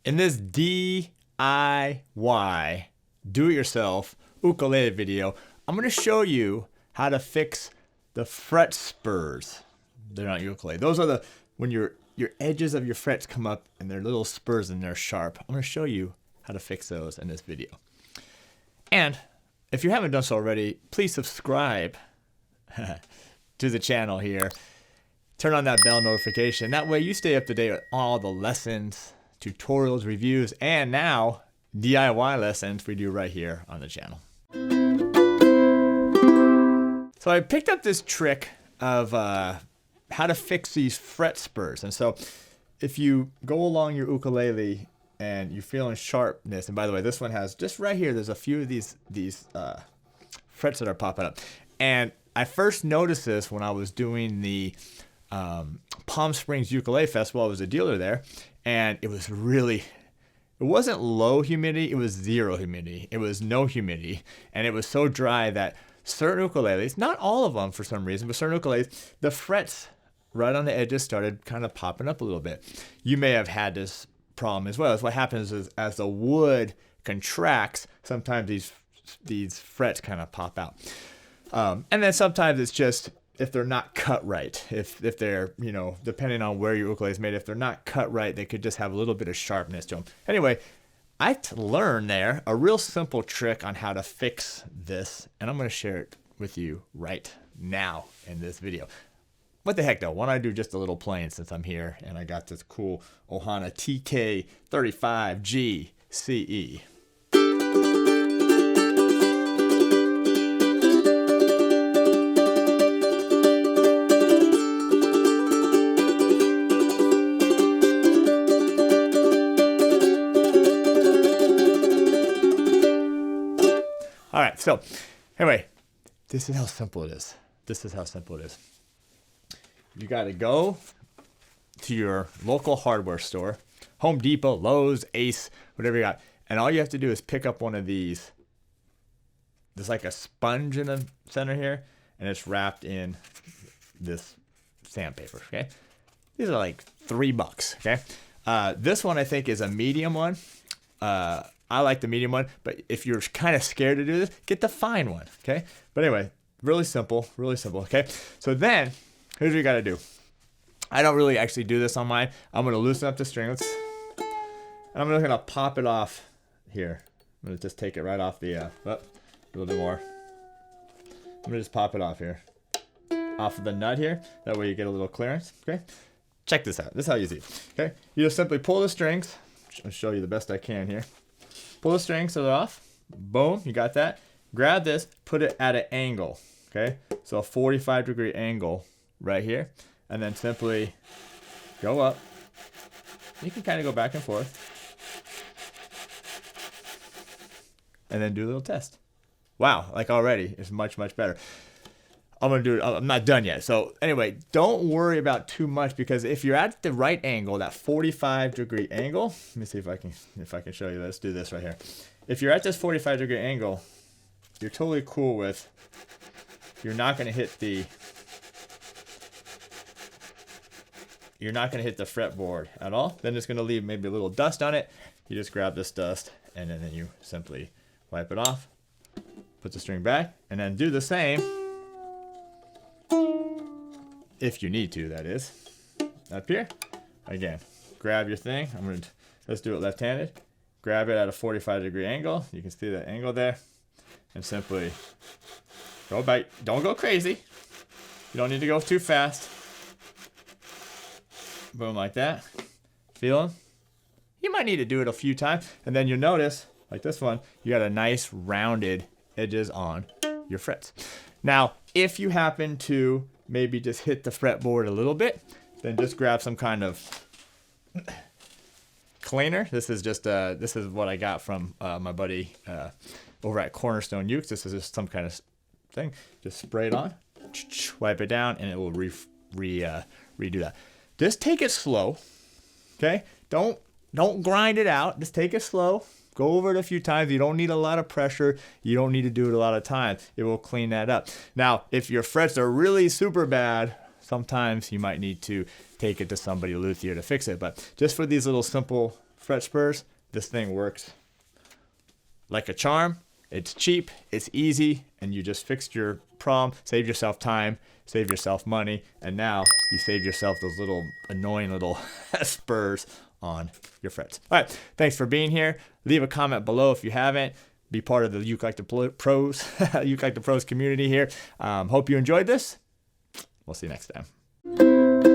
In this DIY, do-it-yourself ukulele video, I'm going to show you how to fix the fret spurs. They're not ukulele. Those are when your edges of your frets come up and they're little spurs and they're sharp. I'm going to show you how to fix those in this video. And if you haven't done so already, please subscribe to the channel here. Turn on that bell notification. That way you stay up to date with all the lessons, tutorials, reviews, and now DIY lessons we do right here on the channel. So I picked up this trick of how to fix these fret spurs. And so if you go along your ukulele and you're feeling sharpness, and by the way, this one has just right here, there's a few of these frets that are popping up. And I first noticed this when I was doing the Palm Springs Ukulele Festival. I was a dealer there, and it wasn't low humidity, it was zero humidity. It was no humidity, and it was so dry that certain ukuleles, not all of them for some reason, but certain ukuleles, the frets right on the edges started kind of popping up a little bit. You may have had this problem as well. What happens is as the wood contracts, sometimes these frets kind of pop out. And then sometimes it's just if they're not cut right, if they're, depending on where your ukulele is made, if they're not cut right, they could just have a little bit of sharpness to them. Anyway, I learned there a real simple trick on how to fix this, and I'm going to share it with you right now in this video. What the heck though, why don't I do just a little playing since I'm here and I got this cool Ohana TK35G CE. All right, so anyway, this is how simple it is. You got to go to your local hardware store, Home Depot, Lowe's, Ace, whatever you got, and all you have to do is pick up one of these. There's like a sponge in the center here, and it's wrapped in this sandpaper, okay? These are like $3, okay? This one I think is a medium one. I like the medium one, but if you're kind of scared to do this, get the fine one, okay? But anyway, really simple, okay? So then, here's what you gotta do. I don't really actually do this on mine. I'm gonna loosen up the strings, and I'm gonna pop it off here. I'm gonna just take it right off the, a little bit more. I'm gonna just pop it off here. Off of the nut here, that way you get a little clearance, okay? Check this out, this is how you see it, okay? You just simply pull the strings. I'll show you the best I can here. Pull the strings so they're off. Boom, you got that. Grab this, put it at an angle, okay? So a 45-degree angle right here. And then simply go up. You can kind of go back and forth. And then do a little test. Wow, like already, it's much, much better. I'm not done yet. So anyway, don't worry about too much, because if you're at the right angle, that 45-degree angle, let me see if I can show you. Let's do this right here. If you're at this 45-degree angle, you're totally cool with, you're not going to hit the fretboard at all. Then it's going to leave maybe a little dust on it. You just grab this dust and then you simply wipe it off, put the string back, and then do the same. If you need to, that is. Up here, again, grab your thing. Let's do it left-handed. Grab it at a 45-degree angle. You can see that angle there. And simply go back. Don't go crazy. You don't need to go too fast. Boom, like that. Feel them? You might need to do it a few times. And then you'll notice, like this one, you got a nice rounded edges on your frets. Now, if you happen to maybe just hit the fretboard a little bit, then just grab some kind of cleaner. This is what I got from my buddy over at Cornerstone Ukes. This is just some kind of thing. Just spray it on, wipe it down, and it will redo that. Just take it slow, okay? Don't grind it out. Just take it slow. Go over it a few times. You don't need a lot of pressure. You don't need to do it a lot of times. It will clean that up. Now, if your frets are really super bad, sometimes you might need to take it to somebody luthier to fix it. But just for these little simple fret spurs, this thing works like a charm. It's cheap, it's easy, and you just fixed your problem, saved yourself time, saved yourself money, and now you saved yourself those little annoying little spurs on your frets. All right, thanks for being here. Leave a comment below if you haven't. Be part of the Uke Like The Pros, Uke Like The Pros community here. Hope you enjoyed this. We'll see you next time.